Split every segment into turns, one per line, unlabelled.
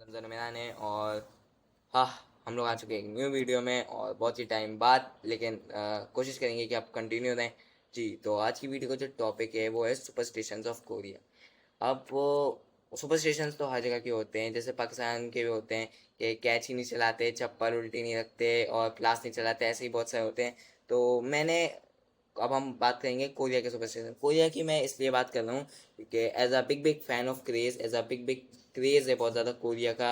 मंजर मेरा ने और हाँ, हम लोग आ चुके हैं एक न्यू वीडियो में और बहुत ही टाइम बाद, लेकिन कोशिश करेंगे कि आप कंटिन्यू रहें। जी, तो आज की वीडियो का जो टॉपिक है वो है सुपरस्टिशंस ऑफ कोरिया। अब वो सुपरस्टिशंस तो हर जगह के होते हैं, जैसे पाकिस्तान के भी होते हैं कि कैच ही नहीं चलाते, चप्पल उल्टी नहीं रखते और क्लास नहीं चलाते, ऐसे ही बहुत सारे होते हैं। तो मैंने अब हम बात करेंगे कोरिया के सुपरस्टिशन। कोरिया की मैं इसलिए बात कर रहा हूँ क्योंकि as a big big fan of craze, as a big big craze है बहुत ज़्यादा कोरिया का।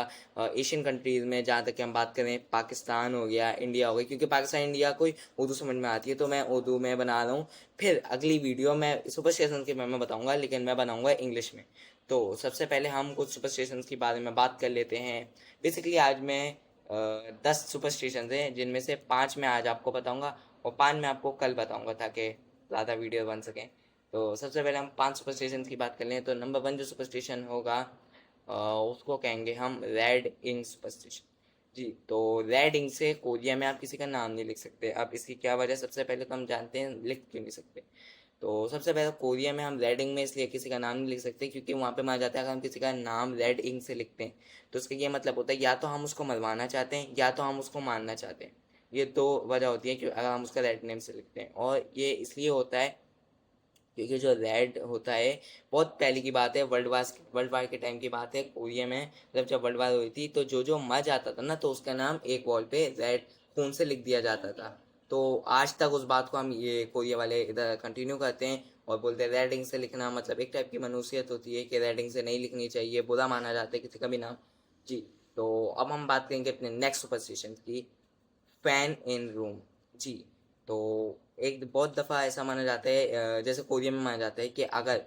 एशियन कंट्रीज़ में जहाँ तक कि हम बात करें, पाकिस्तान हो गया, इंडिया हो गया, क्योंकि पाकिस्तान इंडिया को उर्दू समझ में आती है तो मैं उर्दू में बना रहा हूँ। फिर अगली वीडियो मैं सुपरस्टिशन के मैं बताऊँगा, लेकिन मैं बनाऊँगा इंग्लिश में। तो सबसे पहले हम कुछ सुपरस्टिशंस के बारे में बात कर लेते हैं। बेसिकली आज मैं 10 सुपरस्टिशंस हैं, जिनमें से 5 मैं आज आपको बताऊंगा और 5 मैं आपको कल बताऊंगा, ताकि ज़्यादा वीडियो बन सकें। तो सबसे पहले हम 5 सुपरस्टिशन की बात कर लें। तो नंबर 1 जो सुपरस्टिशन होगा, उसको कहेंगे हम रेड इंक सुपरस्टिशन। जी, तो रेड इंक से कोरिया में आप किसी का नाम नहीं लिख सकते। अब इसकी क्या वजह, सबसे पहले तो हम जानते हैं लिख क्यों नहीं सकते। तो सबसे पहले कोरिया में हम रेड इंक में इसलिए किसी का नाम नहीं लिख सकते क्योंकि वहाँ पे माना जाता है अगर हम किसी का नाम रेड इंक से लिखते हैं तो उसका ये मतलब होता है या तो हम उसको मरवाना चाहते हैं या तो हम उसको मारना चाहते हैं। ये दो वजह होती है कि अगर हम उसका रेड नेम से लिखते हैं, और ये इसलिए होता है क्योंकि जो रेड होता है, बहुत पहले की बात है, वर्ल्ड वार के टाइम की बात है। कोरिया में मतलब जब वर्ल्ड वार हुई थी तो जो जो मर जाता था ना, तो उसका नाम एक वॉल पे रेड खून से लिख दिया जाता था। तो आज तक उस बात को हम ये कोरिया वाले इधर कंटिन्यू करते हैं और बोलते हैं रेड इंक से लिखना मतलब एक टाइप की मनुष्यत होती है कि रेड इंक से नहीं लिखनी चाहिए, बुरा माना जाता है किसी का भी नाम। जी, तो अब हम बात करेंगे अपने नेक्स्ट सुपरस्टिशन की, फैन इन रूम। जी, तो एक बहुत दफ़ा ऐसा माना जाता है, जैसे कोरिया में माना जाता है कि अगर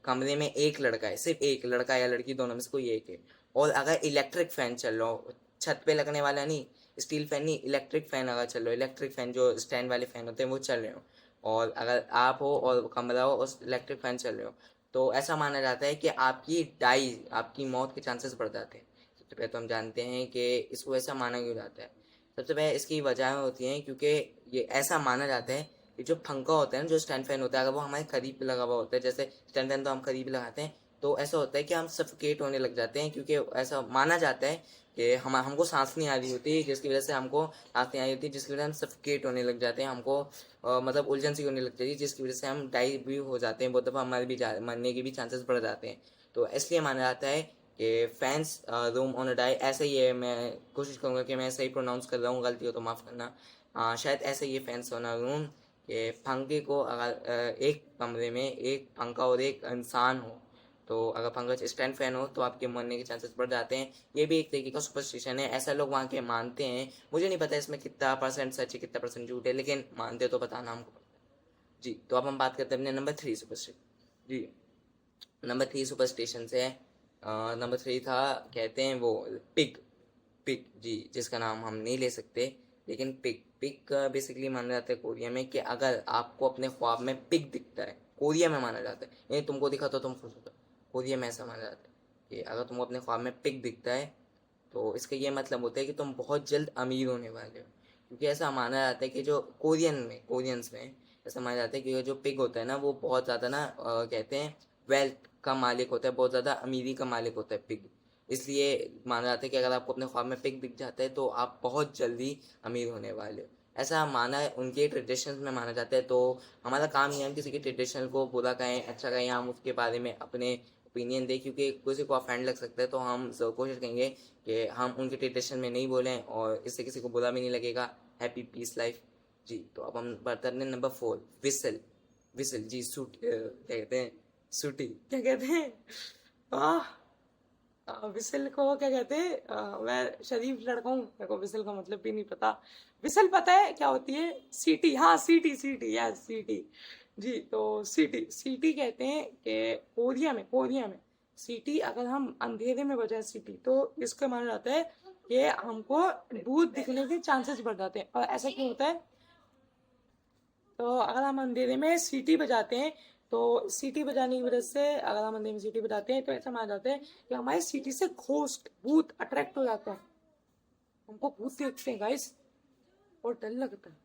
कमरे में एक लड़का है, सिर्फ एक लड़का या लड़की दोनों में से कोई एक है, और अगर इलेक्ट्रिक फैन चल रहा हो, छत पे लगने वाला नहीं, स्टील फैन नहीं, इलेक्ट्रिक फैन अगर चल रहा हो, इलेक्ट्रिक फैन जो स्टैंड वाले फैन होते हैं वो चल रहे हो, और अगर आप हो और कमरा हो और इलेक्ट्रिक फैन चल रहे हो, तो ऐसा माना जाता है कि आपकी मौत के चांसेस बढ़ जाते हैं। सबसे पहले तो हम जानते हैं कि इसको ऐसा माना क्यों जाता है। सबसे पहले इसकी वजह होती हैं क्योंकि ये ऐसा माना जाता है कि जो पंखा होता है ना, जो स्टैंड फैन होता है, अगर वो हमारे करीब पे लगा हुआ होता है, जैसे स्टैंड फैन तो हम करीब लगाते हैं, तो ऐसा होता है कि हम सफोकेट होने लग जाते हैं, क्योंकि ऐसा माना जाता है कि हमको सांस नहीं आ रही होती, जिसकी वजह से हमको सांस नहीं आ रही होती, जिसकी वजह से हम सफोकेट होने लग जाते हैं, हमको मतलब उलझन सी होने लग जाती है, जिसकी वजह से हम डाई भी हो जाते हैं, बहुत दफ़ा हमारे भी मरने के भी चांसेस बढ़ जाते हैं। तो इसलिए माना जाता है कि fans room on a die, ऐसे ही है। मैं कोशिश करूँगा कि मैं सही प्रोनाउंस कर रहा हूँ, गलती हो तो माफ़ करना। शायद ऐसे ही है, फैंस ऑन अ रूम, कि पंखे को अगर एक कमरे में एक पंखा और एक इंसान हो, तो अगर पंखा स्टैंड फैन हो तो आपके मरने के चांसेस बढ़ जाते हैं। ये भी एक तरीके का सुपरस्टिशन है, ऐसा लोग वहाँ के मानते हैं। मुझे नहीं पता इसमें कितना परसेंट सच है कितना परसेंट झूठ है, लेकिन मानते तो बताना हमको पड़ता है। जी, तो अब हम बात करते हैं अपने नंबर 3 सुपरस्टिशन। जी, नंबर 3 सुपरस्टिशन है, नंबर 3 था, कहते हैं वो पिग। पिग, जी, जिसका नाम हम नहीं ले सकते, लेकिन पिग पिग का बेसिकली माना जाता है कोरिया में कि अगर आपको अपने ख्वाब में पिग दिखता है, कोरिया में माना जाता है, ये तुमको दिखा तो तुम खुश हो जाओ, कोरिया में ऐसा माना जाता है कि अगर तुमको अपने ख्वाब में पिग दिखता है तो इसका ये मतलब होता है कि तुम बहुत जल्द अमीर होने वाले हो। क्योंकि ऐसा माना जाता है कि जो कोरियंस में ऐसा माना जाता है कि जो पिग होता है ना, वो बहुत ज़्यादा ना, कहते हैं वेल्थ का मालिक होता है, बहुत ज़्यादा अमीरी का मालिक होता है पिग। इसलिए माना जाता है कि अगर आपको अपने ख्वाब में पिग दिख जाता है तो आप बहुत जल्दी अमीर होने वाले हो। ऐसा माना है, उनके ट्रेडिशंस में माना जाता है। तो हमारा काम ही है, हम किसी के ट्रेडिशनल को बुरा कहें अच्छा कहें, हम उसके बारे में अपने ओपिनियन दें, क्योंकि किसी को ऑफेंड लग सकता है। तो हम कोशिश करेंगे कि हम उनके ट्रेडिशन में नहीं बोलें और इससे किसी को बुरा भी नहीं लगेगा। Happy piece life. जी, तो अब हम बढ़ते हैं नंबर 4, विसल। विसल, जी, सूट क्या कहते हैं, सूटी क्या कहते हैं, आह, विसल को क्या कहते हैं, मैं शरीफ लड़का हूँ, मेरे को विसल का मतलब भी नहीं पता। विसल पता है क्या होती है, सीटी, हाँ सीटी, सीटी, यस सीटी। जी, तो सीटी सीटी कहते हैं कि कोरिया में सीटी, अगर हम अंधेरे में बजाए सीटी तो इसका माना जाता है कि हमको भूत दिखने के चांसेस बढ़ जाते हैं। और ऐसा क्यों होता है, तो अगर हम अंधेरे में सीटी बजाते हैं, तो सीटी बजाने की वजह से अगर हम अंधेरे में सीटी बजाते हैं तो ऐसा माना जाता है कि हमारी सीटी से घोस्ट भूत अट्रैक्ट हो जाता है। हमको भूत देखते हैं गाइस, और डर लगता है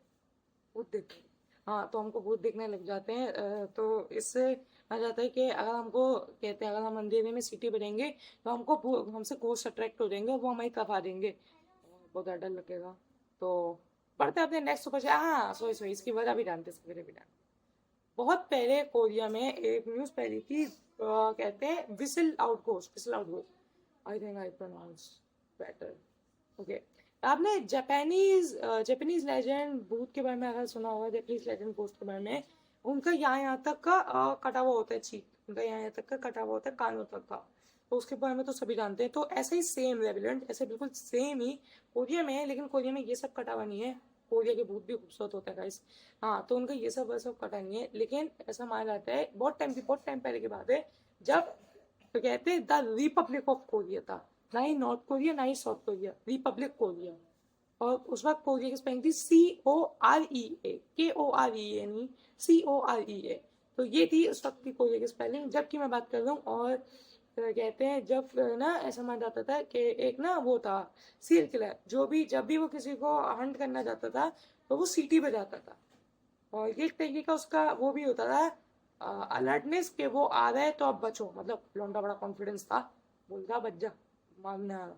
भूत देखते हैं। हाँ, तो हमको भूत देखने लग जाते हैं, तो इससे
आ जाता है कि अगर हमको कहते हैं अगर हम अंधेरे में सीटी बजेंगे तो हमसे घोस्ट अट्रैक्ट हो जाएंगे और वो हमारी तरफ आ जाएंगे, बहुत ज़्यादा डर लगेगा। तो पढ़ते हैं अपने नेक्स्ट सुपर। हाँ सॉरी सॉरी, इसकी वजह भी जानते हैं, इसकी वजह भी जानते हैं। बहुत पहले कोरिया में एक न्यूज़ फैली थी, कहते हैं whistle out ghost, whistle out ghost. I think I pronounce better. Okay. आपने जापानीज लेजेंड भूत के बारे में अगर सुना होगा, जापानीज लेजेंड घोस्ट के बारे में, उनका यहाँ तक का कटा हुआ होता है चीक, उनका यहाँ तक का कटा हुआ होता है कानों तक का। तो उसके बारे में तो सभी जानते हैं। तो ऐसे ही सेम रेविलेंट, ऐसे बिल्कुल सेम ही कोरिया में है, लेकिन कोरिया में ये सब कटा हुआ नहीं है। कोरिया के भूत भी खूबसूरत होते हैं गाइस। हाँ, तो उनका ये सब कटा नहीं है, लेकिन ऐसा माना जाता है, बहुत टाइम पहले की बात है, जब तो कहते हैं द रिपब्लिक ऑफ कोरिया था, ना ही नॉर्थ कोरिया ना ही साउथ कोरिया, रिपब्लिक कोरिया। और उस वक्त कोरिया की स्पेलिंग थी Korea, नहीं Korea। तो ये थी उस वक्त की कोरिया की स्पेलिंग, जबकि मैं बात कर रहा हूँ। और कहते हैं जब ना ऐसा माना जाता था कि एक ना वो था सीरियल किलर, जब भी वो किसी को हंट करना चाहता था तो वो सीटी बजाता था। और ये एक तरीके का उसका वो भी होता था अलर्टनेस, के वो आ रहा है तो अब बचो, मतलब लौंडा बड़ा कॉन्फिडेंस था, बोलता बच जा, मारने आ रहा।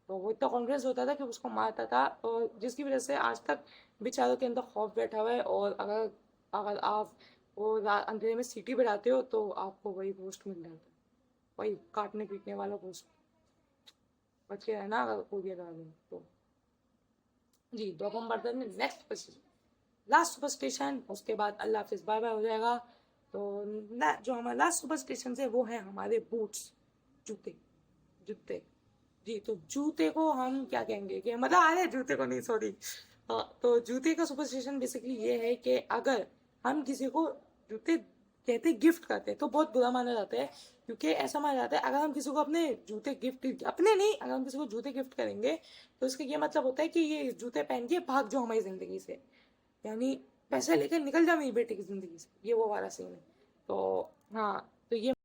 तो वो इतना कॉन्फिडेंस होता था कि उसको मारता था, और जिसकी वजह से आज तक बेचारों के अंदर खौफ बैठा हुआ है। और अगर अगर आप वो अंधेरे में सीटी बजाते हो तो आपको वही पोस्ट मिल जाता है, वही काटने पीटने वाला पोस्ट। बच के रहना अगर कोई तो। जी, तो अब हम बढ़ते हैं नेक्स्ट लास्ट सुपर स्टेशन, उसके बाद अल्लाह हाफिज बाय बाय हो जाएगा। तो जो हमारा लास्ट सुपर स्टेशन है वो है हमारे बूट्स, जूते, जूते। जी, तो जूते को हम क्या कहेंगे कि मतलब आ रहे जूते को नहीं, सॉरी। हाँ, तो जूते का सुपर स्टेशन बेसिकली ये है कि अगर हम किसी को जूते कहते गिफ्ट करते हैं तो बहुत बुरा माना जाता है, क्योंकि ऐसा माना जाता है अगर हम किसी को अपने जूते गिफ्ट, अपने नहीं, अगर हम किसी को जूते गिफ्ट करेंगे तो इसका ये मतलब होता है कि ये जूते पहन के भाग जाओ हमारी जिंदगी से, यानी पैसे लेकर निकल जा मेरी बेटे की जिंदगी से, ये वो वाला सीन है। तो हाँ, तो ये